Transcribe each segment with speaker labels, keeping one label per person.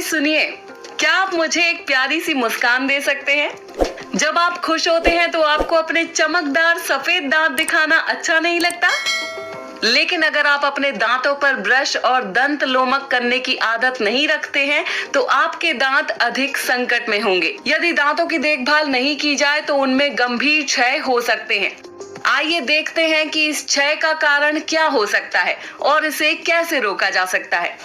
Speaker 1: सुनिए, क्या आप मुझे एक प्यारी सी मुस्कान दे सकते हैं? जब आप खुश होते हैं तो आपको अपने चमकदार सफेद दांत दिखाना अच्छा नहीं लगता? लेकिन अगर आप अपने दांतों पर ब्रश और दंत लोमक करने की आदत नहीं रखते हैं तो आपके दांत अधिक संकट में होंगे। यदि दांतों की देखभाल नहीं की जाए तो उनमें गंभीर क्षय हो सकते हैं। आइए देखते हैं कि इस क्षय का कारण क्या हो सकता है और इसे कैसे रोका जा सकता है।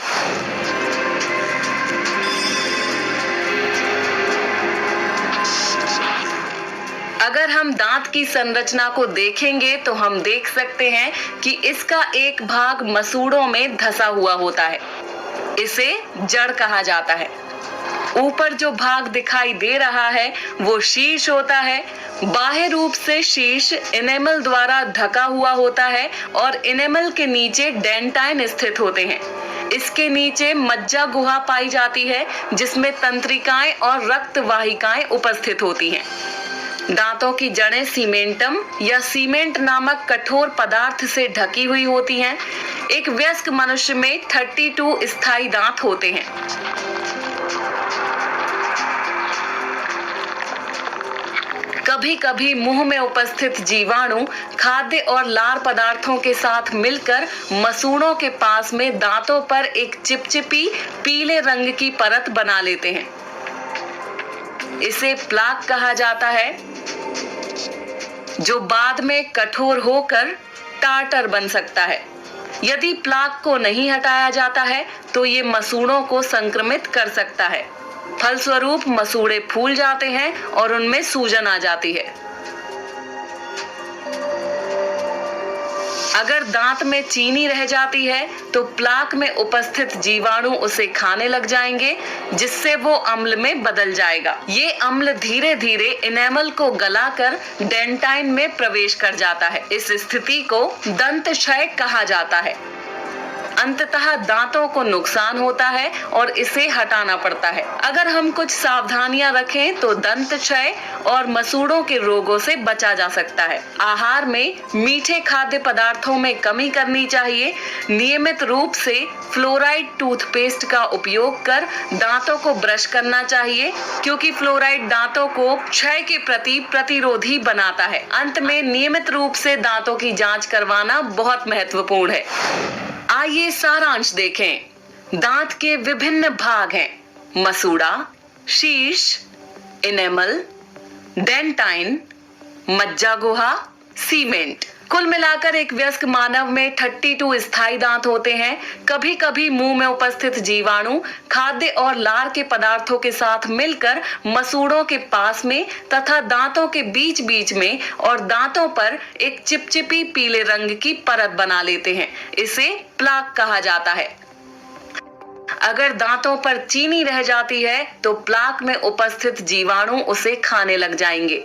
Speaker 1: अगर हम दांत की संरचना को देखेंगे तो हम देख सकते हैं कि इसका एक भाग मसूड़ों में धंसा हुआ होता है। इसे जड़ कहा जाता है। ऊपर जो भाग दिखाई दे रहा है वो शीर्ष होता है। बाह्य रूप से शीर्ष इनेमल द्वारा ढका हुआ होता है और इनेमल के नीचे डेंटाइन स्थित होते हैं। इसके नीचे मज्जा गुहा पाई जाती है जिसमें तंत्रिकाएं और रक्त वाहिकाएं उपस्थित होती हैं। दांतों की जड़ें सीमेंटम या सीमेंट नामक कठोर पदार्थ से ढकी हुई होती हैं। एक वयस्क मनुष्य में 32 स्थायी दांत होते हैं। कभी कभी मुंह में उपस्थित जीवाणु खाद्य और लार पदार्थों के साथ मिलकर मसूड़ों के पास में दांतों पर एक चिपचिपी पीले रंग की परत बना लेते हैं। इसे प्लाक कहा जाता है, जो बाद में कठोर होकर टार्टर बन सकता है। यदि प्लाक को नहीं हटाया जाता है तो ये मसूड़ों को संक्रमित कर सकता है। फलस्वरूप मसूड़े फूल जाते हैं और उनमें सूजन आ जाती है। अगर दांत में चीनी रह जाती है तो प्लाक में उपस्थित जीवाणु उसे खाने लग जाएंगे, जिससे वो अम्ल में बदल जाएगा। ये अम्ल धीरे धीरे इनेमल को गलाकर डेंटाइन में प्रवेश कर जाता है। इस स्थिति को दंत क्षय कहा जाता है। अंततः दांतों को नुकसान होता है और इसे हटाना पड़ता है। अगर हम कुछ सावधानियां रखें तो दंत क्षय और मसूड़ों के रोगों से बचा जा सकता है। आहार में मीठे खाद्य पदार्थों में कमी करनी चाहिए। नियमित रूप से फ्लोराइड टूथपेस्ट का उपयोग कर दांतों को ब्रश करना चाहिए, क्योंकि फ्लोराइड दांतों को क्षय के प्रति प्रतिरोधी बनाता है। अंत में नियमित रूप से दांतों की जांच करवाना बहुत महत्वपूर्ण है। आइए सारांश देखें। दांत के विभिन्न भाग हैं: मसूड़ा, शीर्ष, इनेमल, डेंटाइन, मज्जा गुहा, सीमेंट। कुल मिलाकर एक वयस्क मानव में 32 स्थायी दांत होते हैं। कभी कभी मुंह में उपस्थित जीवाणु खाद्य और लार के पदार्थों के साथ मिलकर मसूड़ों के पास में तथा दांतों के बीच बीच में और दांतों पर एक चिपचिपी पीले रंग की परत बना लेते हैं। इसे प्लाक कहा जाता है। अगर दांतों पर चीनी रह जाती है तो प्लाक में उपस्थित जीवाणु उसे खाने लग जाएंगे,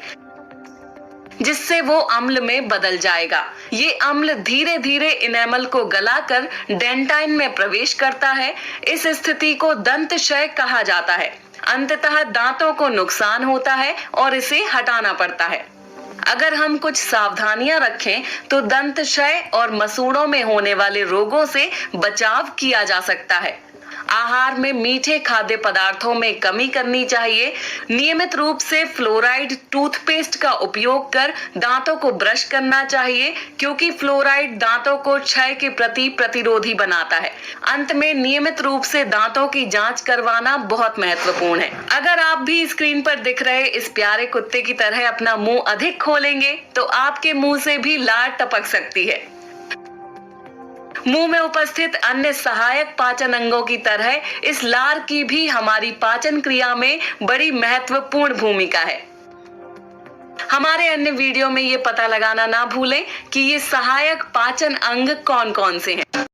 Speaker 1: जिससे वो अम्ल में बदल जाएगा। ये अम्ल धीरे धीरे इनेमल को गलाकर डेंटाइन में प्रवेश करता है। इस स्थिति को दंत क्षय कहा जाता है। अंततः दांतों को नुकसान होता है और इसे हटाना पड़ता है। अगर हम कुछ सावधानियां रखें तो दंत क्षय और मसूड़ों में होने वाले रोगों से बचाव किया जा सकता है। आहार में मीठे खाद्य पदार्थों में कमी करनी चाहिए। नियमित रूप से फ्लोराइड टूथपेस्ट का उपयोग कर दांतों को ब्रश करना चाहिए, क्योंकि फ्लोराइड दांतों को क्षय के प्रति प्रतिरोधी बनाता है। अंत में नियमित रूप से दांतों की जांच करवाना बहुत महत्वपूर्ण है। अगर आप भी स्क्रीन पर दिख रहे इस प्यारे कुत्ते की तरह अपना मुंह अधिक खोलेंगे तो आपके मुंह से भी लार टपक सकती है। मुंह में उपस्थित अन्य सहायक पाचन अंगों की तरह इस लार की भी हमारी पाचन क्रिया में बड़ी महत्वपूर्ण भूमिका है। हमारे अन्य वीडियो में ये पता लगाना ना भूलें कि ये सहायक पाचन अंग कौन कौन से हैं।